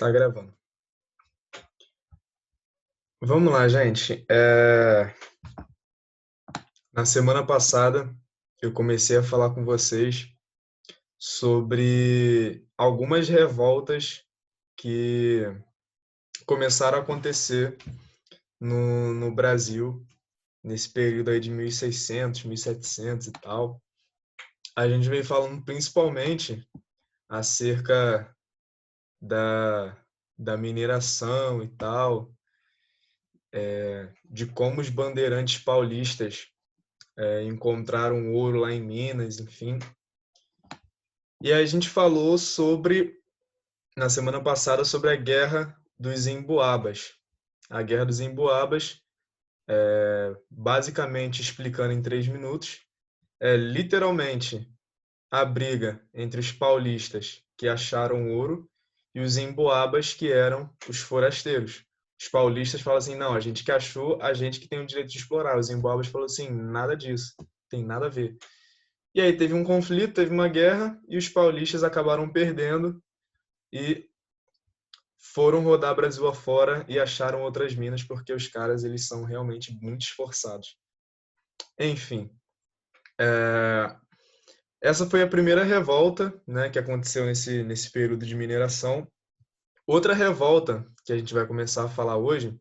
Tá gravando. Vamos lá, gente. Na semana passada, eu comecei a falar com vocês sobre algumas revoltas que começaram a acontecer no Brasil, nesse período aí de 1600, 1700 e tal. A gente vem falando principalmente acerca da, da mineração e tal, de como os bandeirantes paulistas encontraram ouro lá em Minas, enfim. E aí a gente falou na semana passada, sobre a Guerra dos Emboabas. A Guerra dos Emboabas, basicamente explicando em 3 minutos, é literalmente a briga entre os paulistas, que acharam ouro, e os emboabas, que eram os forasteiros. Os paulistas falam assim, não, a gente que achou, a gente que tem o direito de explorar. Os emboabas falam assim, nada disso, tem nada a ver. E aí teve um conflito, teve uma guerra, e os paulistas acabaram perdendo e foram rodar Brasil afora e acharam outras minas, porque os caras, eles são realmente muito esforçados. Enfim, essa foi a primeira revolta, né, que aconteceu nesse período de mineração. Outra revolta que a gente vai começar a falar hoje,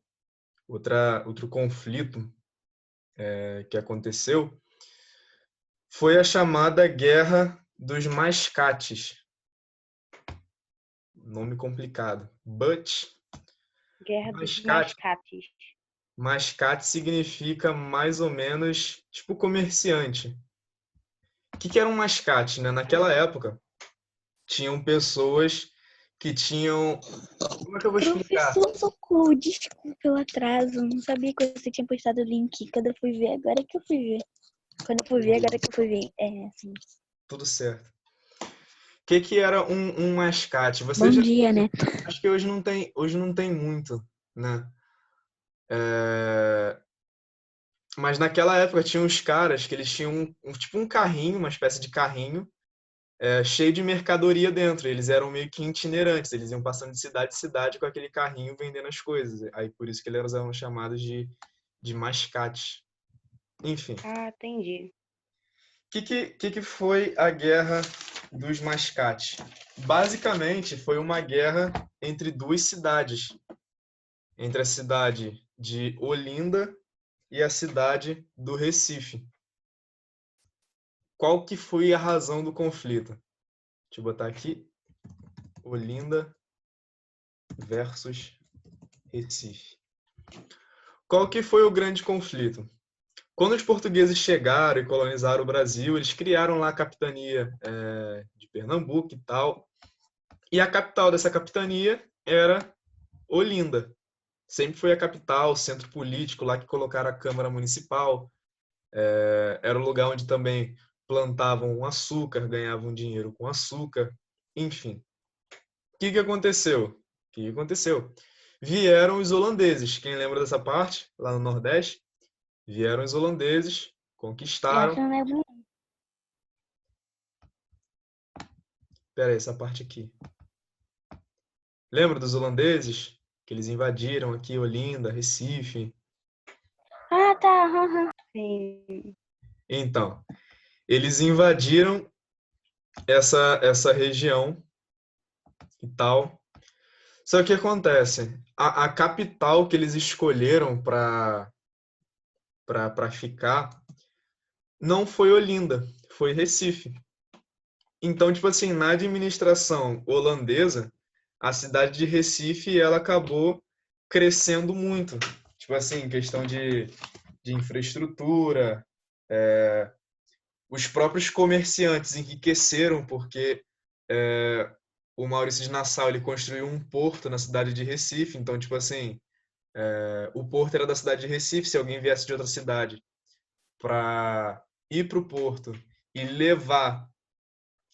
outro conflito que aconteceu, foi a chamada Guerra dos Mascates. Nome complicado. Guerra dos Mascate. Mascates. Mascate significa mais ou menos tipo comerciante. O que era um mascate, né? Naquela época, tinham pessoas que tinham... Como é que eu vou explicar? Professor Socorro, desculpa pelo atraso. Não sabia que você tinha postado o link. Quando eu fui ver, agora que eu fui ver. Quando eu fui ver, agora que eu fui ver. Assim. Tudo certo. O que era um mascate? Bom dia, né? Acho que hoje não tem muito, né? Mas naquela época tinha uns caras que eles tinham tipo um carrinho, uma espécie de carrinho, cheio de mercadoria dentro. Eles eram meio que itinerantes, eles iam passando de cidade em cidade com aquele carrinho vendendo as coisas. Aí por isso que eles eram chamados de mascates. Enfim. Ah, entendi. O que foi a Guerra dos Mascates? Basicamente, foi uma guerra entre duas cidades. Entre a cidade de Olinda e a cidade do Recife. Qual que foi a razão do conflito? Deixa eu botar aqui. Olinda versus Recife. Qual que foi o grande conflito? Quando os portugueses chegaram e colonizaram o Brasil, eles criaram lá a capitania de Pernambuco e tal. E a capital dessa capitania era Olinda. Sempre foi a capital, o centro político, lá que colocaram a Câmara Municipal. Era o lugar onde também plantavam açúcar, ganhavam dinheiro com açúcar, enfim. O que aconteceu? O que aconteceu? Vieram os holandeses. Quem lembra dessa parte, lá no Nordeste? Vieram os holandeses, conquistaram... Essa não é bom. Pera aí, essa parte aqui. Lembra dos holandeses? Que eles invadiram aqui Olinda, Recife. Ah, tá. Sim. Então, eles invadiram essa região e tal. Só que acontece, a capital que eles escolheram para ficar não foi Olinda, foi Recife. Então, tipo assim, na administração holandesa, a cidade de Recife, ela acabou crescendo muito. Tipo assim, questão de infraestrutura, os próprios comerciantes enriqueceram porque o Maurício de Nassau, ele construiu um porto na cidade de Recife. Então, tipo assim, o porto era da cidade de Recife. Se alguém viesse de outra cidade para ir para o porto e levar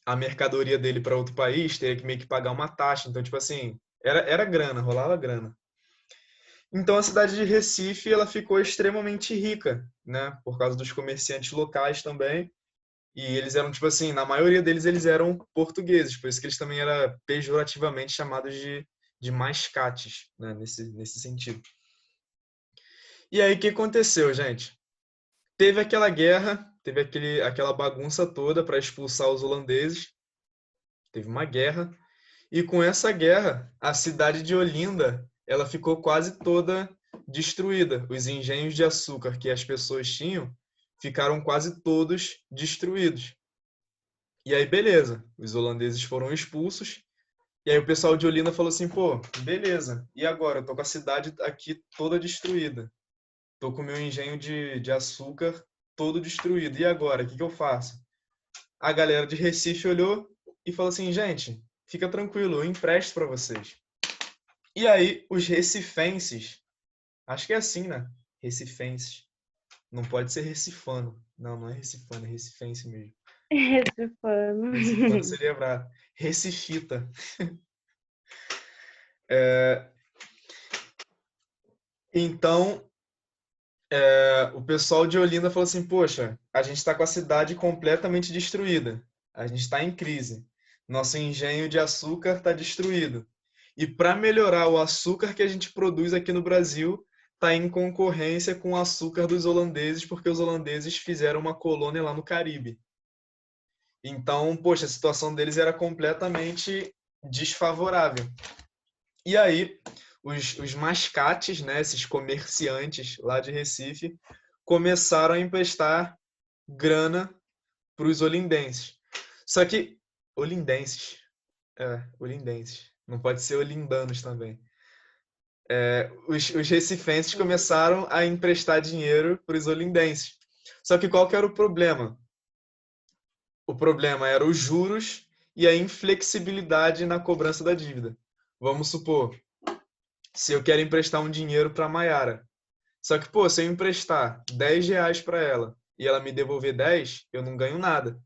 a mercadoria dele para outro país, teria que meio que pagar uma taxa. Então, tipo assim, era grana, rolava grana. Então, a cidade de Recife, ela ficou extremamente rica, né? Por causa dos comerciantes locais também. E eles eram, tipo assim, na maioria deles, eles eram portugueses. Por isso que eles também eram pejorativamente chamados de de mascates, né, nesse sentido. E aí, o que aconteceu, gente? Teve aquela guerra, teve aquela bagunça toda para expulsar os holandeses. Teve uma guerra. E com essa guerra, a cidade de Olinda, ela ficou quase toda destruída. Os engenhos de açúcar que as pessoas tinham ficaram quase todos destruídos. E aí, beleza, os holandeses foram expulsos. E aí o pessoal de Olinda falou assim, pô, beleza, e agora? Eu tô com a cidade aqui toda destruída. Tô com o meu engenho de açúcar todo destruído. E agora? O que eu faço? A galera de Recife olhou e falou assim, gente, fica tranquilo, eu empresto para vocês. E aí os recifenses, acho que é assim, né? Recifenses. Não pode ser recifano. Não, não é recifano, é recifense mesmo. Esse pano. Recifano seria bravo. Recifita. Então, o pessoal de Olinda falou assim, poxa, a gente está com a cidade completamente destruída. A gente está em crise. Nosso engenho de açúcar está destruído. E para melhorar o açúcar que a gente produz aqui no Brasil, está em concorrência com o açúcar dos holandeses, porque os holandeses fizeram uma colônia lá no Caribe. Então, poxa, a situação deles era completamente desfavorável. E aí, os mascates, né, esses comerciantes lá de Recife, começaram a emprestar grana para os olindenses. Só que, olindenses, não pode ser olindanos também. Os recifenses começaram a emprestar dinheiro para os olindenses. Só que qual que era o problema? O problema era os juros e a inflexibilidade na cobrança da dívida. Vamos supor, se eu quero emprestar um dinheiro para a Maiara, só que, pô, se eu emprestar R$ 10 para ela e ela me devolver 10, eu não ganho nada.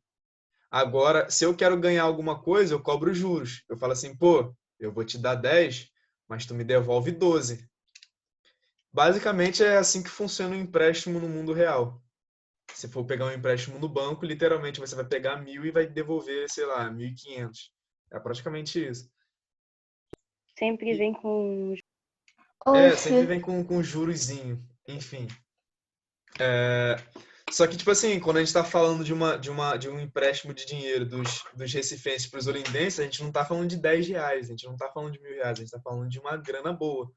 Agora, se eu quero ganhar alguma coisa, eu cobro juros. Eu falo assim, pô, eu vou te dar 10, mas tu me devolve 12. Basicamente é assim que funciona o empréstimo no mundo real. Se for pegar um empréstimo no banco, literalmente você vai pegar 1.000 e vai devolver, sei lá, 1.500. É praticamente isso. Sempre E, vem com. sempre Oxe. vem com jurozinho. Enfim. Só que, tipo assim, quando a gente está falando de um empréstimo de dinheiro dos recifenses para os olindenses, a gente não está falando de R$ 10, a gente não está falando de R$ 1.000, a gente está falando de uma grana boa.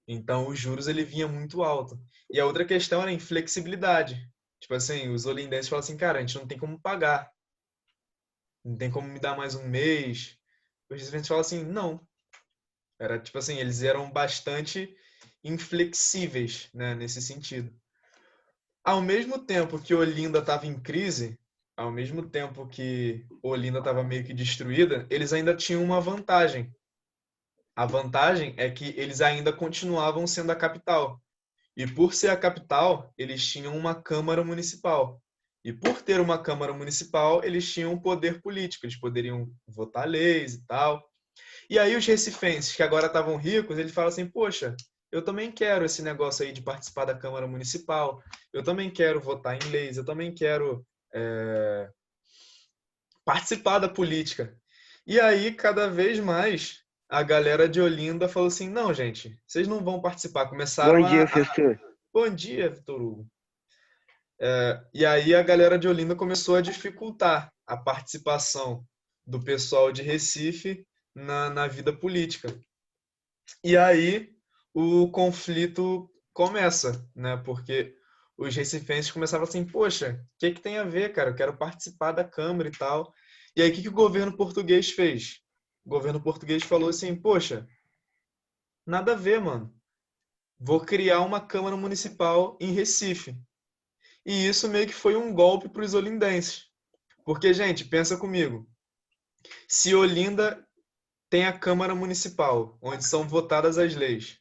Então, os juros ele vinha muito alto. E a outra questão era a inflexibilidade. Tipo assim, os olindenses falam assim, cara, a gente não tem como pagar. Não tem como me dar mais um mês. Os recifenses falam assim, não. Era tipo assim, eles eram bastante inflexíveis, né, nesse sentido. Ao mesmo tempo que Olinda estava em crise, ao mesmo tempo que Olinda estava meio que destruída, eles ainda tinham uma vantagem. A vantagem é que eles ainda continuavam sendo a capital. E por ser a capital, eles tinham uma Câmara Municipal. E por ter uma Câmara Municipal, eles tinham um poder político, eles poderiam votar leis e tal. E aí os recifenses, que agora estavam ricos, eles falam assim, poxa, eu também quero esse negócio aí de participar da Câmara Municipal, eu também quero votar em leis, eu também quero participar da política. E aí, cada vez mais, a galera de Olinda falou assim, não, gente, vocês não vão participar. Bom Começaram dia, professor. Bom dia, Vitor Hugo. E aí a galera de Olinda começou a dificultar a participação do pessoal de Recife na vida política. E aí o conflito começa, né? Porque os recifenses começavam assim, poxa, o que tem a ver, cara? Eu quero participar da Câmara e tal. E aí o que o governo português fez? O governo português falou assim, poxa, nada a ver, mano. Vou criar uma Câmara Municipal em Recife. E isso meio que foi um golpe para os olindenses. Porque, gente, pensa comigo. Se Olinda tem a Câmara Municipal, onde são votadas as leis,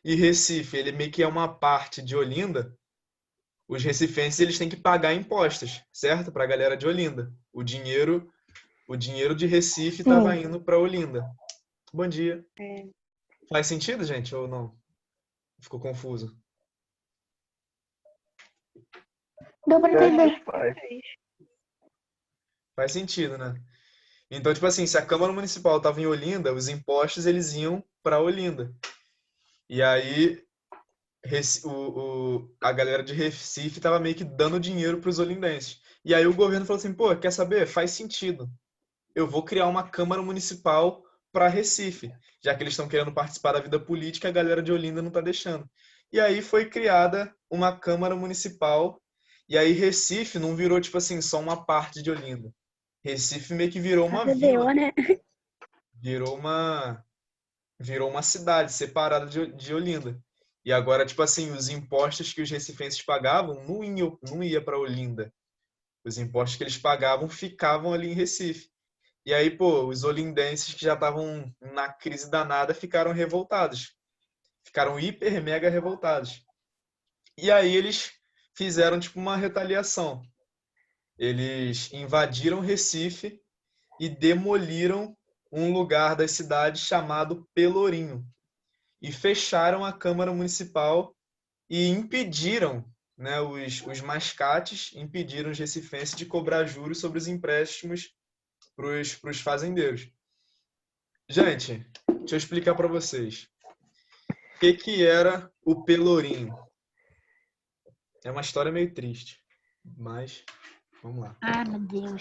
e Recife, ele meio que é uma parte de Olinda, os recifenses eles têm que pagar impostos, certo? Para a galera de Olinda. O dinheiro de Recife estava Sim. indo para Olinda. Bom dia. É. Faz sentido, gente, ou não? Ficou confuso? Deu pra Eu acho entender. que faz. Faz sentido, né? Então, tipo assim, se a Câmara Municipal estava em Olinda, os impostos eles iam para Olinda. E aí a galera de Recife estava meio que dando dinheiro para os olindenses. E aí o governo falou assim, pô, quer saber? Faz sentido. Eu vou criar uma Câmara Municipal para Recife, já que eles estão querendo participar da vida política, a galera de Olinda não está deixando. E aí foi criada uma Câmara Municipal, e aí Recife não virou, tipo assim, só uma parte de Olinda. Recife meio que virou uma Cada vila, BO, né? virou uma, virou uma cidade separada de Olinda. E agora, tipo assim, os impostos que os recifenses pagavam não ia para Olinda. Os impostos que eles pagavam ficavam ali em Recife. E aí, pô, os olindenses que já estavam na crise danada ficaram revoltados. Ficaram hiper mega revoltados. E aí eles fizeram tipo uma retaliação. Eles invadiram Recife e demoliram um lugar da cidade chamado Pelourinho e fecharam a Câmara Municipal e impediram, né, os mascates, impediram os recifenses de cobrar juros sobre os empréstimos para os fazendeiros. Gente, deixa eu explicar para vocês. O que era o Pelourinho? É uma história meio triste, mas vamos lá. Ah, meu Deus.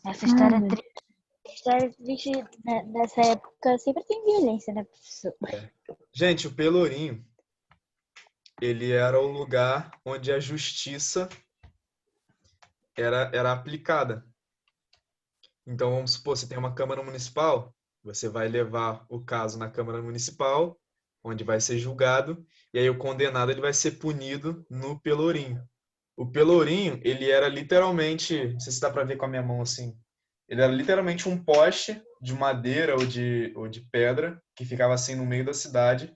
Essa história é triste. História triste nessa época sempre tem violência, né, professor? Gente, o Pelourinho, ele era o lugar onde a justiça era aplicada. Então, vamos supor, você tem uma Câmara Municipal, você vai levar o caso na Câmara Municipal, onde vai ser julgado, e aí o condenado ele vai ser punido no Pelourinho. O Pelourinho, ele era literalmente, não sei se dá para ver com a minha mão assim, ele era literalmente um poste de madeira ou de pedra que ficava assim no meio da cidade.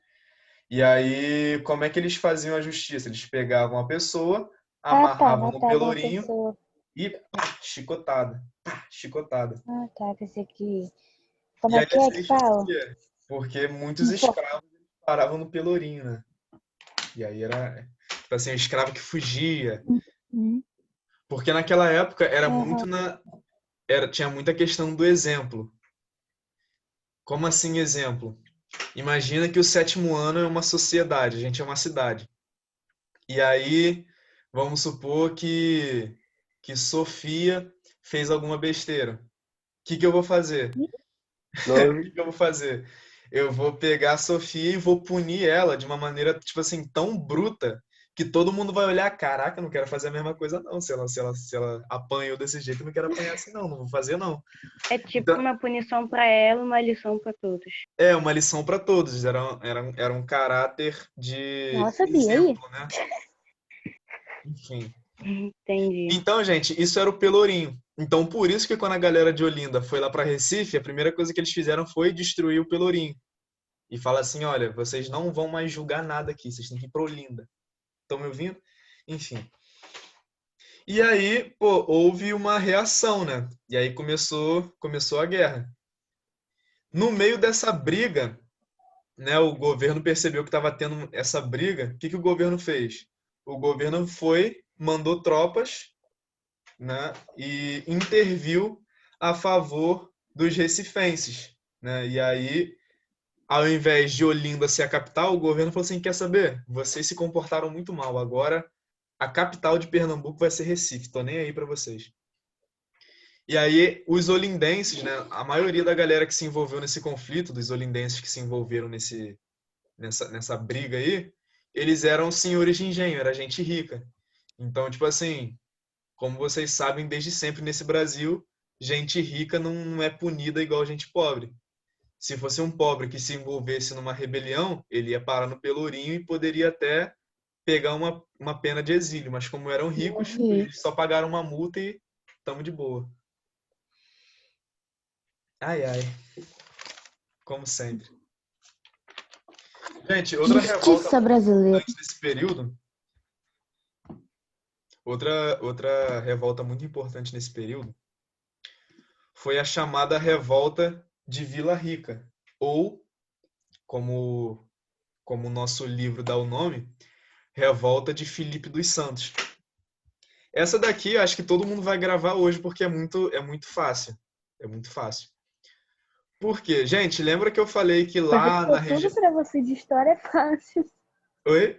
E aí, como é que eles faziam a justiça? Eles pegavam a pessoa, Ah, tá. amarravam no Matavam a pelourinho pessoa. e pá, chicotada. Pá, chicotada. Ah, tá. Pensei que... Como E é aí essa que história fala? por quê? Porque muitos escravos paravam no pelourinho, né? E aí era, tipo assim, um escravo que fugia. Uhum. Porque naquela época era Aham. muito tinha muita questão do exemplo. Como assim exemplo? Imagina que o sétimo ano é uma sociedade, a gente é uma cidade. E aí, vamos supor que Sofia fez alguma besteira. O que eu vou fazer? O Nove. que eu vou fazer? Eu vou pegar a Sofia e vou punir ela de uma maneira, tipo assim, tão bruta que todo mundo vai olhar, caraca, eu não quero fazer a mesma coisa não. Se ela apanhou desse jeito, eu não quero apanhar assim não, não vou fazer não. É tipo Então, uma punição para ela, uma lição para todos. é uma lição para todos, era um caráter de Nossa, sabia aí? exemplo, né? Enfim. Entendi. Então, gente, isso era o Pelourinho. Então, por isso que quando a galera de Olinda foi lá para Recife, a primeira coisa que eles fizeram foi destruir o Pelourinho. E fala assim, olha, vocês não vão mais julgar nada aqui, vocês têm que ir para Olinda. Estão me ouvindo? Enfim. E aí, pô, houve uma reação, né? E aí começou a guerra. No meio dessa briga, né, o governo percebeu que estava tendo essa briga. O que o governo fez? O governo mandou tropas, né, e interviu a favor dos recifenses, né? E aí, ao invés de Olinda ser a capital, o governo falou assim: quer saber? Vocês se comportaram muito mal. Agora a capital de Pernambuco vai ser Recife. Tô nem aí para vocês. E aí os olindenses, né? A maioria da galera que se envolveu nesse conflito, dos olindenses que se envolveram nessa briga aí, eles eram senhores de engenho, era gente rica. Então, tipo assim, como vocês sabem, desde sempre nesse Brasil, gente rica não é punida igual gente pobre. Se fosse um pobre que se envolvesse numa rebelião, ele ia parar no Pelourinho e poderia até pegar uma pena de exílio. Mas como eram ricos, Morri. eles só pagaram uma multa e tamo de boa. Ai, ai. Como sempre. Gente, outra revolta Justiça brasileira. importante nesse período, outra revolta muito importante nesse período, foi a chamada Revolta de Vila Rica, ou, como o nosso livro dá o nome, Revolta de Filipe dos Santos. Essa daqui, acho que todo mundo vai gravar hoje porque é muito fácil. É muito fácil. Por quê? Gente, lembra que eu falei que Porque lá na região... tudo pra você de história é fácil. Oi?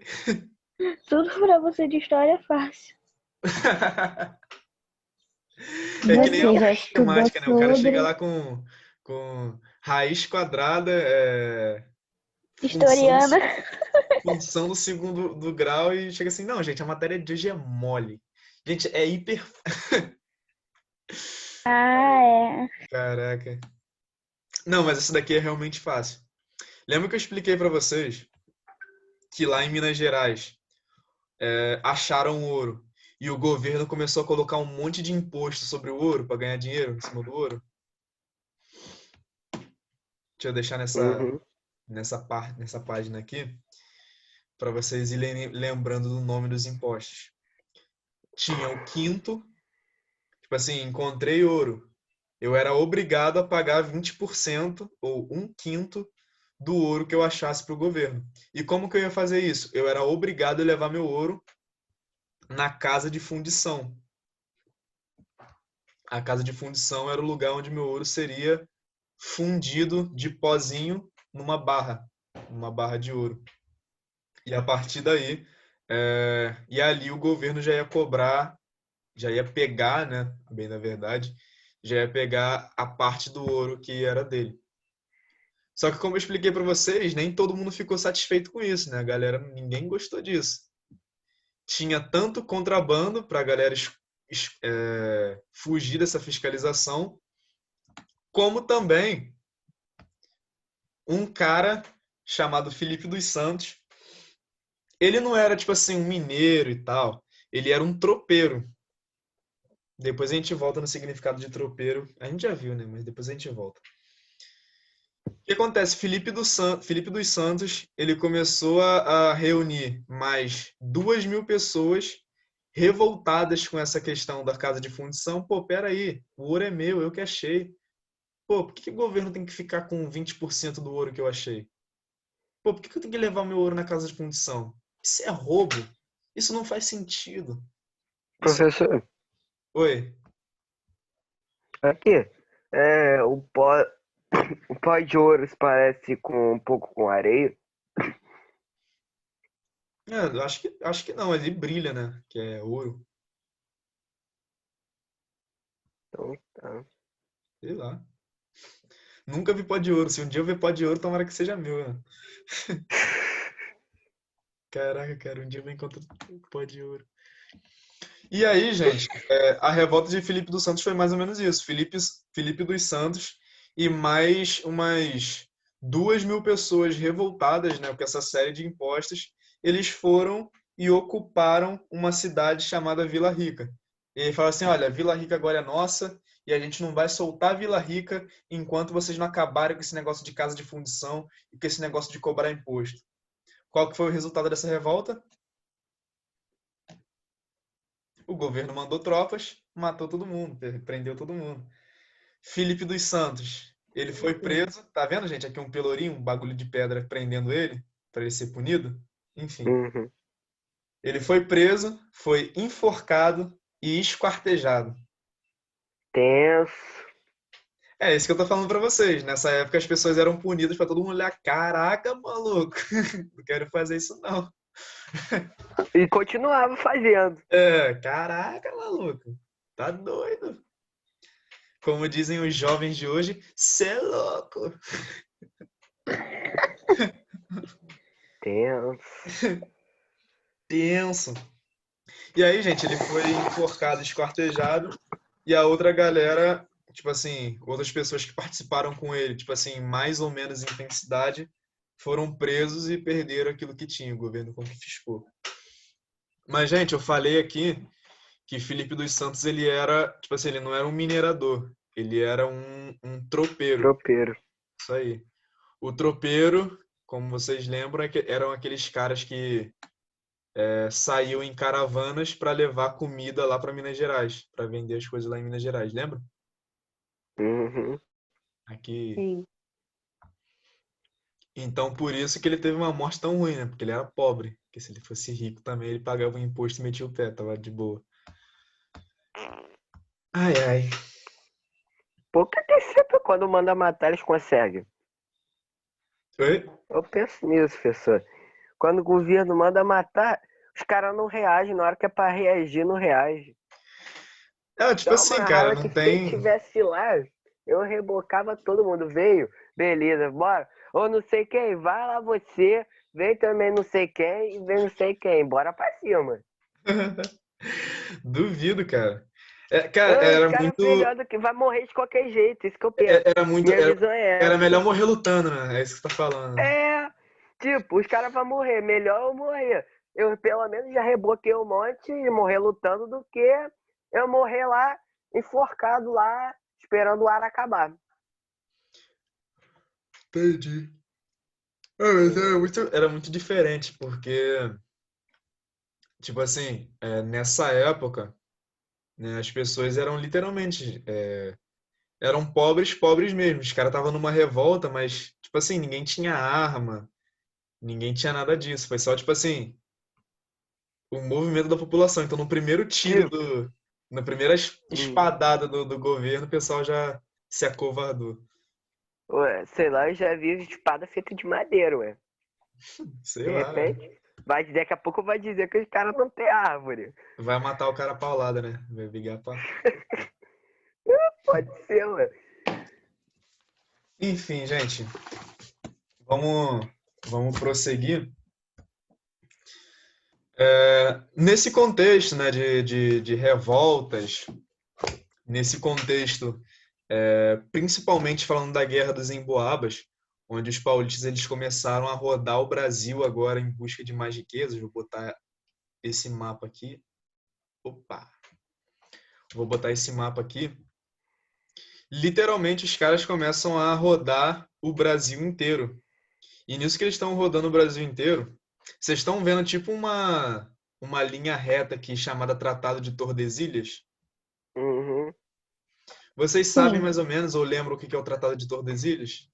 Tudo pra você de história é fácil. É que nem a Você já estudou matemática, né? O cara chega sobre. lá com raiz quadrada, função Historiana. função do segundo do grau e chega assim, não, gente, a matéria de hoje é mole. Gente, é hiper... Ah, é. Caraca. Não, mas essa daqui é realmente fácil. Lembra que eu expliquei pra vocês que lá em Minas Gerais acharam ouro e o governo começou a colocar um monte de imposto sobre o ouro para ganhar dinheiro em cima do ouro? Deixa eu deixar Uhum. nessa página aqui para vocês irem lembrando do nome dos impostos. Tinha o quinto, tipo assim, encontrei ouro. Eu era obrigado a pagar 20% ou um quinto do ouro que eu achasse para o governo. E como que eu ia fazer isso? Eu era obrigado a levar meu ouro na casa de fundição. A casa de fundição era o lugar onde meu ouro seria fundido de pozinho numa barra de ouro. E a partir daí, e ali o governo já ia cobrar, já ia pegar, né, bem na verdade, já ia pegar a parte do ouro que era dele. Só que como eu expliquei para vocês, nem todo mundo ficou satisfeito com isso, né? A galera, ninguém gostou disso. Tinha tanto contrabando para a galera fugir dessa fiscalização, como também um cara chamado Felipe dos Santos. Ele não era tipo assim um mineiro e tal, ele era um tropeiro. Depois a gente volta no significado de tropeiro. A gente já viu, né? Mas depois a gente volta. O que acontece? Felipe dos Santos, ele começou a reunir mais 2.000 pessoas revoltadas com essa questão da casa de fundição. Pô, peraí, o ouro é meu, eu que achei. Pô, por que o governo tem que ficar com 20% do ouro que eu achei? Pô, por que eu tenho que levar meu ouro na casa de fundição? Isso é roubo. Isso não faz sentido. Isso... Professor, Oi. aqui, o pó de ouro se parece com um pouco com areia. Eu acho que não, ele brilha, né? Que é ouro. Então, tá. Sei lá. Nunca vi pó de ouro. Se um dia eu ver pó de ouro, tomara que seja meu, né? Caraca, cara, um dia eu vou encontrar pó de ouro. E aí, gente, a revolta de Felipe dos Santos foi mais ou menos isso. Felipe dos Santos e mais umas 2.000 pessoas revoltadas, né, com essa série de impostos, eles foram e ocuparam uma cidade chamada Vila Rica. E ele fala assim, olha, Vila Rica agora é nossa e a gente não vai soltar Vila Rica enquanto vocês não acabarem com esse negócio de casa de fundição e com esse negócio de cobrar imposto. Qual que foi o resultado dessa revolta? O governo mandou tropas, matou todo mundo, prendeu todo mundo. Felipe dos Santos, ele foi preso. Tá vendo, gente? Aqui um pelourinho, um bagulho de pedra prendendo ele, para ele ser punido. Enfim, Uhum. ele foi preso, foi enforcado e esquartejado. Tenso. É isso que eu tô falando para vocês. Nessa época as pessoas eram punidas para todo mundo olhar. Caraca, maluco, não quero fazer isso não. E continuava fazendo. Caraca, maluco, tá doido. Como dizem os jovens de hoje, cê é louco. Tenso. Tenso. E aí, gente, ele foi enforcado, esquartejado, e a outra galera, tipo assim, outras pessoas que participaram com ele, tipo assim, mais ou menos intensidade, foram presos e perderam aquilo que tinha, o governo confiscou. Mas, gente, eu falei aqui que Felipe dos Santos, ele era, tipo assim, ele não era um minerador, ele era um tropeiro. Tropeiro. Isso aí. O tropeiro, como vocês lembram, eram aqueles caras que saíam em caravanas para levar comida lá para Minas Gerais, para vender as coisas lá em Minas Gerais, lembra? Uhum. Aqui. Sim. Então, por isso que ele teve uma morte tão ruim, né? Porque ele era pobre. Porque se ele fosse rico também, ele pagava o imposto e metia o pé, tava de boa. Ai, ai. Pouca ter quando manda matar, eles conseguem. Oi? Eu penso nisso, professor. Quando o governo manda matar, os caras não reagem. Na hora que é pra reagir, não reage. Tipo Dá assim, uma cara, raiva não que se ele tem. tivesse lá, eu rebocava todo mundo. Veio, beleza, bora. Ou não sei quem, vai lá você. Vem também não sei quem e vem não sei quem. Bora pra cima. Duvido, cara. Cara, Ah, os era caras muito. melhor do que vai morrer de qualquer jeito, isso que eu penso. Era muito. Minha visão é Era melhor essa. morrer lutando, né? É isso que você tá falando. É, tipo, os caras vão morrer, melhor eu morrer. Eu pelo menos já reboquei um monte e morrer lutando do que eu morrer lá, enforcado lá, esperando o ar acabar. Entendi. Mas era muito diferente, porque, tipo assim, nessa época, né, as pessoas eram literalmente, eram pobres, pobres mesmo. Os caras estavam numa revolta, mas, tipo assim, ninguém tinha arma, ninguém tinha nada disso. Foi só, tipo assim, o movimento da população. Então, no primeiro tiro Tipo, na primeira hum, espadada do governo, o pessoal já se acovardou. ué, sei lá, eu já vi espada feita de madeira, ué. Sei De lá, né? repente, daqui a pouco vai dizer que os caras não têm árvore. Vai matar o cara a paulada, né? Vai brigar pra... Pode ser, ué. Enfim, gente, vamos prosseguir. Nesse contexto, né, de revoltas, nesse contexto, principalmente falando da Guerra dos Emboabas, onde os paulistas eles começaram a rodar o Brasil agora em busca de mais riquezas. Vou botar esse mapa aqui. Opa! Vou botar esse mapa aqui. Literalmente, os caras começam a rodar o Brasil inteiro. E nisso que eles estão rodando o Brasil inteiro, vocês estão vendo tipo uma linha reta aqui chamada Tratado de Tordesilhas? Uhum. Vocês sabem Sim, mais ou menos, ou lembram o que é o Tratado de Tordesilhas?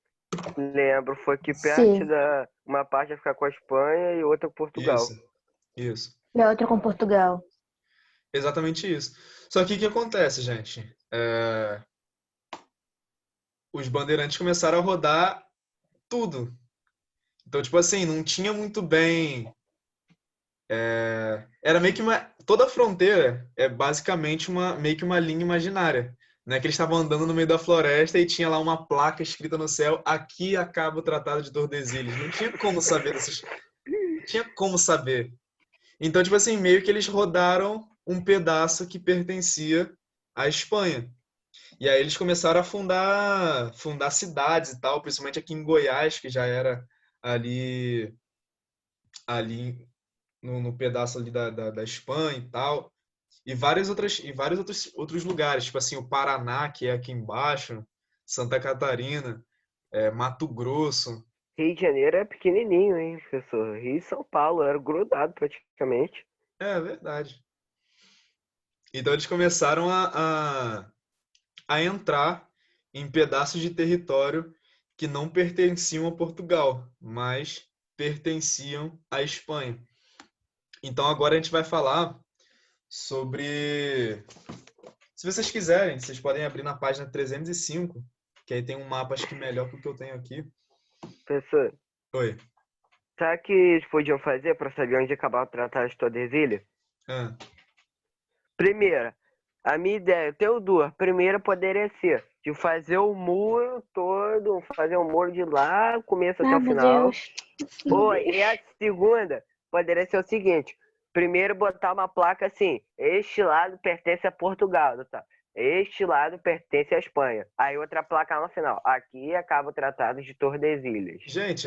Lembro, foi aqui perto sim. da. Uma parte vai ficar com a Espanha e outra com Isso, Portugal. isso. E a outra com Portugal. Exatamente isso. Só que o que acontece, gente? Os bandeirantes começaram a rodar tudo. Então, tipo assim, não tinha muito bem. Era meio que uma. Toda a fronteira é basicamente meio que uma linha imaginária. Né? Que eles estavam andando no meio da floresta e tinha lá uma placa escrita no céu: aqui acaba o Tratado de Tordesilhas. Não tinha como saber dessas. Tinha como saber. Então, tipo assim, meio que eles rodaram um pedaço que pertencia à Espanha. E aí eles começaram a fundar cidades e tal, principalmente aqui em Goiás, que já era ali no pedaço ali da Espanha e tal. E vários outros lugares, tipo assim, o Paraná, que é aqui embaixo, Santa Catarina, Mato Grosso. Rio de Janeiro é pequenininho, hein, professor? Rio e São Paulo era grudado praticamente. É verdade. Então eles começaram a entrar em pedaços de território que não pertenciam a Portugal, mas pertenciam à Espanha. Então agora a gente vai falar sobre. Se vocês quiserem, vocês podem abrir na página 305, que aí tem um mapa, acho que melhor que o que eu tenho aqui. Professor, Oi. sabe o que eles podiam fazer para saber onde acabava o Tratado de Tordesilhas? Ah, Primeira, a minha ideia, eu tenho duas. Primeira poderia ser de fazer o muro todo, fazer o muro de lá, começo até Ah, o meu final. Deus. Ou, e a segunda poderia ser o seguinte: primeiro botar uma placa assim, este lado pertence a Portugal, tá? Este lado pertence à Espanha. Aí outra placa no final. Aqui acaba o Tratado de Tordesilhas. gente,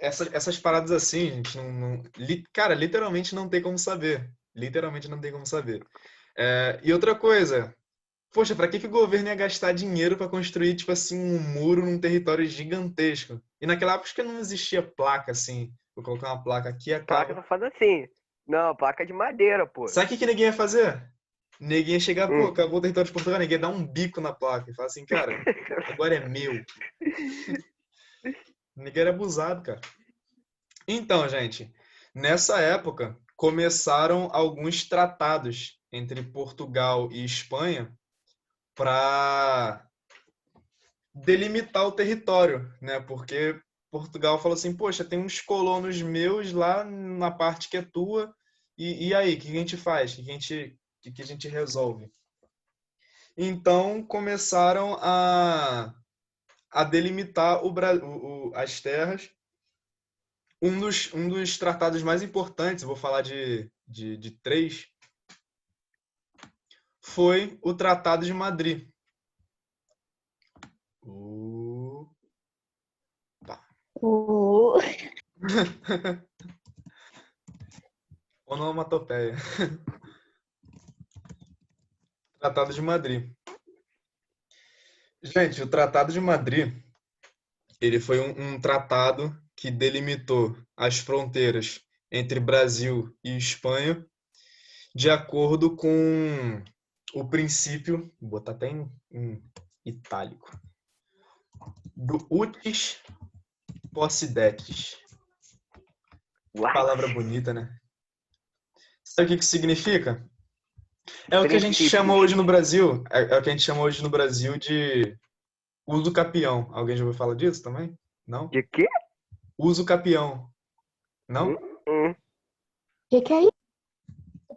essas paradas assim, gente, cara, literalmente não tem como saber. Literalmente não tem como saber. E outra coisa, poxa, pra que o governo ia gastar dinheiro pra construir, tipo assim, um muro num território gigantesco? E naquela época acho que não existia placa assim. Vou colocar uma placa aqui Placa acaba. tá falando assim. Não, placa de madeira, pô. Sabe o que ninguém ia fazer? Ninguém ia chegar, pô, Hum. acabou o território de Portugal, ninguém ia dar um bico na placa e falar assim, cara, agora é meu. Ninguém era abusado, cara. Então, gente, nessa época começaram alguns tratados entre Portugal e Espanha para delimitar o território, né? Porque Portugal falou assim, poxa, tem uns colonos meus lá na parte que é tua, e aí, o que a gente faz? O que a gente resolve? Então, começaram a delimitar as terras. Um dos tratados mais importantes, vou falar de três, foi o Tratado de Madrid. O... Onomatopeia. Tratado de Madrid. Gente, o Tratado de Madrid, ele foi um tratado que delimitou as fronteiras entre Brasil e Espanha de acordo com o princípio, vou botar até em itálico, do utis possidetis. Palavra bonita, né? Sabe o que que significa? É o que a gente chama hoje no Brasil, é o que a gente chama hoje no Brasil de uso capião. Alguém já ouviu falar disso também? Não? De quê? Uso capião. Não? que é isso,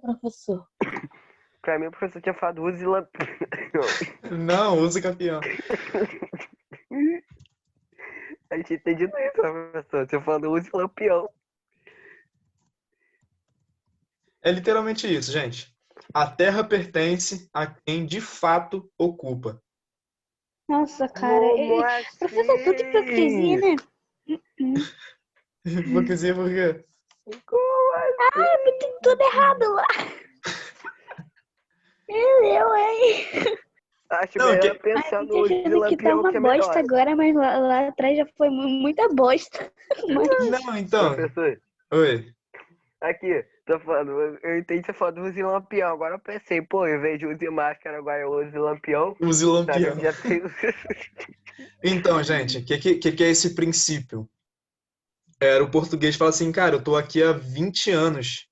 professor? Pra mim, o professor tinha falado use lampião. Não, uso capião. A gente entendido isso, professor. Você falando use lampião. É literalmente isso, gente. A terra pertence a quem de fato ocupa. Nossa, cara. Como Professor, tudo hipocrisia, né? Hipocrisia por quê? Tem tudo errado lá. Eu, hein? Acho Não, melhor que- pensar Ai, no use achando que tá lampião uma que é bosta melhor. agora, mas lá atrás já foi muita bosta. Mas... Não, então. Professor, Oi. aqui, tô falando, eu entendi você falando use lampião. Agora eu pensei, pô, em vez de use máscara, agora eu use lampião. Use Tá, lampião. já tem. Então, gente, o que é esse princípio? Era o português fala assim, cara, eu tô aqui há 20 anos.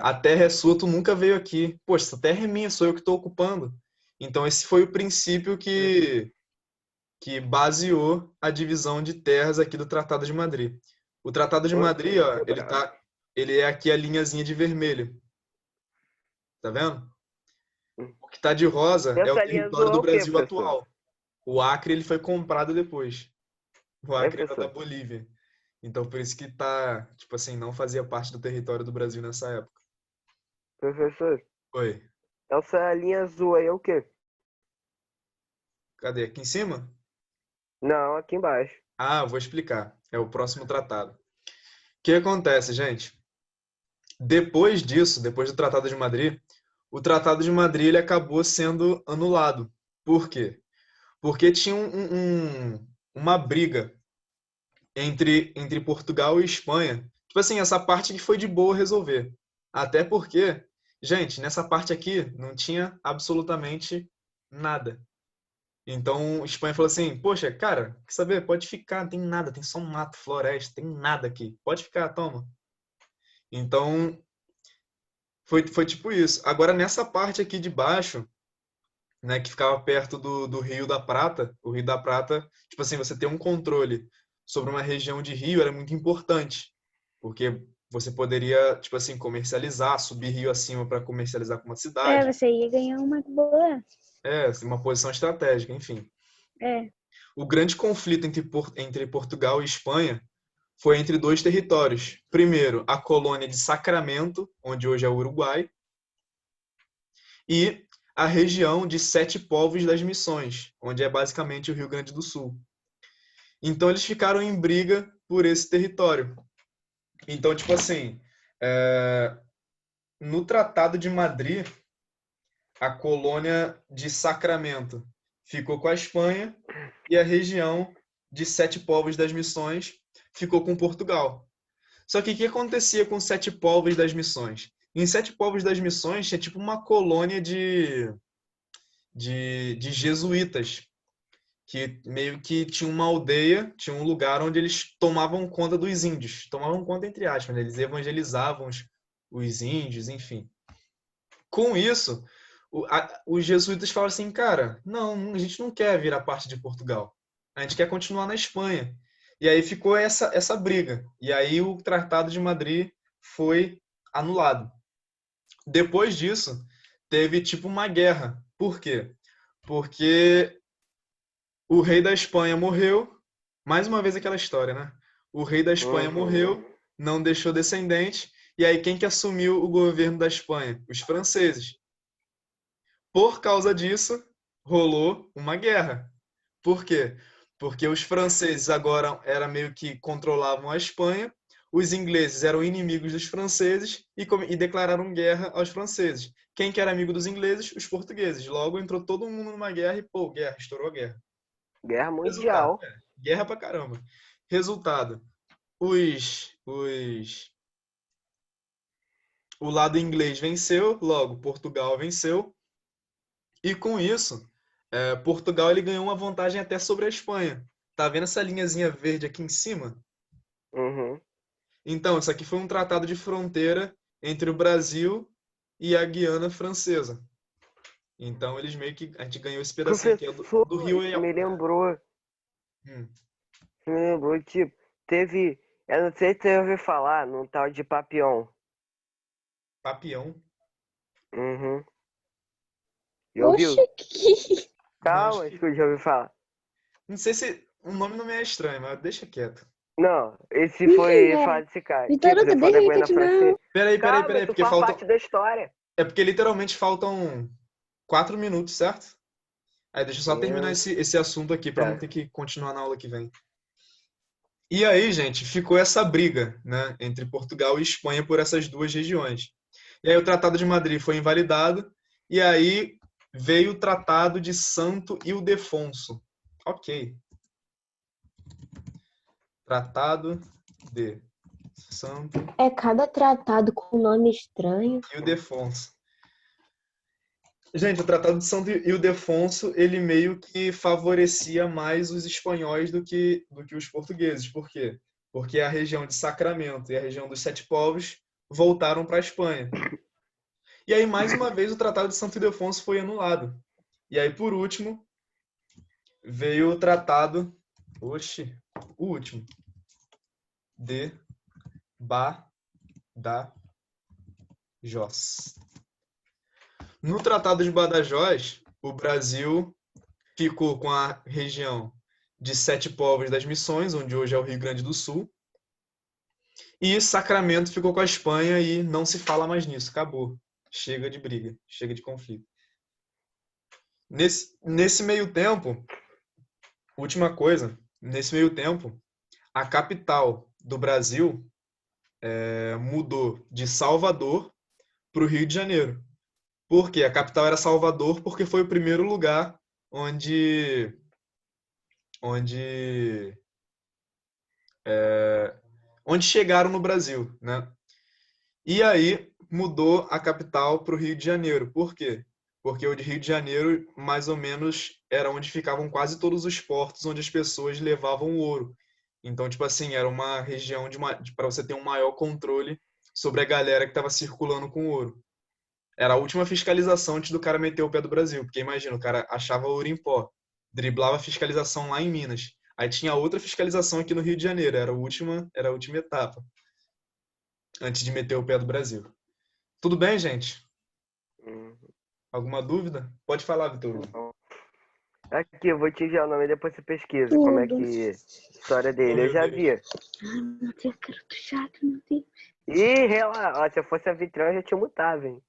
A terra é sua, tu nunca veio aqui. Poxa, essa terra é minha, sou eu que estou ocupando. Então, esse foi o princípio que baseou a divisão de terras aqui do Tratado de Madrid. O Tratado de Madrid, ó, ele é aqui a linhazinha de vermelho. Tá vendo? O que tá de rosa é o Essa linha território azul é do o quê, Brasil professor? atual. O Acre ele foi comprado depois. O É, Acre era da professor? Bolívia. Então por isso que tá, tipo assim, não fazia parte do território do Brasil nessa época. Professor, Oi. essa linha azul aí é o quê? Cadê? Aqui em cima? Não, aqui embaixo. Ah, eu vou explicar. É o próximo tratado. O que acontece, gente? Depois disso, depois do Tratado de Madrid, o Tratado de Madrid ele acabou sendo anulado. Por quê? Porque tinha uma briga entre Portugal e Espanha. Tipo assim, essa parte que foi de boa resolver. Até porque, gente, nessa parte aqui não tinha absolutamente nada. Então, Espanha falou assim, poxa, cara, quer saber? Pode ficar, não tem nada, tem só um mato, floresta, tem nada aqui. Pode ficar, toma. Então, foi tipo isso. Agora, nessa parte aqui de baixo, né, que ficava perto do Rio da Prata, o Rio da Prata, tipo assim, você ter um controle sobre uma região de rio era muito importante, porque você poderia, tipo assim, comercializar, subir rio acima para comercializar com uma cidade. você ia ganhar uma boa. Uma posição estratégica, enfim. É. O grande conflito entre Portugal e Espanha foi entre dois territórios. Primeiro, a colônia de Sacramento, onde hoje é o Uruguai, e a região de Sete Povos das Missões, onde é basicamente o Rio Grande do Sul. Então, eles ficaram em briga por esse território. Então, tipo assim, no Tratado de Madrid, a colônia de Sacramento ficou com a Espanha e a região de Sete Povos das Missões ficou com Portugal. Só que o que acontecia com Sete Povos das Missões? Em Sete Povos das Missões tinha tipo uma colônia de jesuítas, que meio que tinha uma aldeia, tinha um lugar onde eles tomavam conta dos índios. Tomavam conta entre aspas, né? Eles evangelizavam os índios, enfim. Com isso, os jesuítas falaram assim, cara, não, a gente não quer virar parte de Portugal. A gente quer continuar na Espanha. E aí ficou essa briga. E aí o Tratado de Madrid foi anulado. Depois disso, teve tipo uma guerra. Por quê? Porque o rei da Espanha morreu. Mais uma vez aquela história, né? O rei da Espanha morreu, não deixou descendente. E aí quem que assumiu o governo da Espanha? Os franceses. Por causa disso, rolou uma guerra. Por quê? Porque os franceses agora era meio que controlavam a Espanha, os ingleses eram inimigos dos franceses e declararam guerra aos franceses. Quem que era amigo dos ingleses? Os portugueses. Logo entrou todo mundo numa guerra e, pô, guerra, estourou a guerra. Guerra Resultado, Mundial. guerra pra caramba. Resultado, o lado inglês venceu, logo Portugal venceu, e com isso, Portugal ele ganhou uma vantagem até sobre a Espanha. Tá vendo essa linhazinha verde aqui em cima? Uhum. Então, isso aqui foi um tratado de fronteira entre o Brasil e a Guiana Francesa. Então, eles meio que a gente ganhou esse pedacinho aqui Professor, do Rio isso me lembrou. Hum, Me lembrou, tipo, teve. Eu não sei se você ouviu falar num tal de Papillon. Papião. Uhum. Já ouviu? Oxe, que... Calma, Acho acho que eu já ouvi falar. Não sei se o nome não me é estranho, mas deixa quieto. Não, esse Ih, foi é. falar desse cara. Vitor, Tipo, você deixa da ele Guiana continuar. Francesa. Peraí, Calma, tu porque faz faltam. parte da história. É porque literalmente faltam 4 minutos, certo? Aí deixa eu só terminar Meu esse assunto aqui para não Deus. ter que continuar na aula que vem. E aí, gente, ficou essa briga, né, entre Portugal e Espanha por essas duas regiões. E aí o Tratado de Madrid foi invalidado, e aí veio o Tratado de Santo Ildefonso. Ok. Tratado de Santo É cada tratado com nome estranho. Ildefonso. Gente, o Tratado de Santo Ildefonso, ele meio que favorecia mais os espanhóis do que os portugueses. Por quê? Porque a região de Sacramento e a região dos Sete Povos voltaram para a Espanha. E aí, mais uma vez, o Tratado de Santo Ildefonso foi anulado. E aí, por último, veio o Tratado... Oxi, o último. De Badajoz. No Tratado de Badajoz, o Brasil ficou com a região de Sete Povos das Missões, onde hoje é o Rio Grande do Sul, e Sacramento ficou com a Espanha e não se fala mais nisso, acabou. Chega de briga, chega de conflito. Nesse meio tempo, última coisa, nesse meio tempo, a capital do Brasil mudou de Salvador para o Rio de Janeiro. Por quê? A capital era Salvador porque foi o primeiro lugar onde chegaram no Brasil, né? E aí mudou a capital para o Rio de Janeiro. Por quê? Porque o de Rio de Janeiro, mais ou menos, era onde ficavam quase todos os portos onde as pessoas levavam ouro. Então, tipo assim, era uma região para você ter um maior controle sobre a galera que estava circulando com ouro. Era a última fiscalização antes do cara meter o pé do Brasil. Porque imagina, o cara achava ouro em pó, driblava a fiscalização lá em Minas. Aí tinha outra fiscalização aqui no Rio de Janeiro. Era a última etapa antes de meter o pé do Brasil. Tudo bem, gente? Alguma dúvida? Pode falar, Vitor Hugo. Aqui, eu vou te enviar o nome, depois você pesquisa como é que a história dele. Eu já vi. Ai, meu Deus, que chato, meu Deus. Ih, relaxa. Ó, se eu fosse a vitrão, eu já tinha mutado, hein?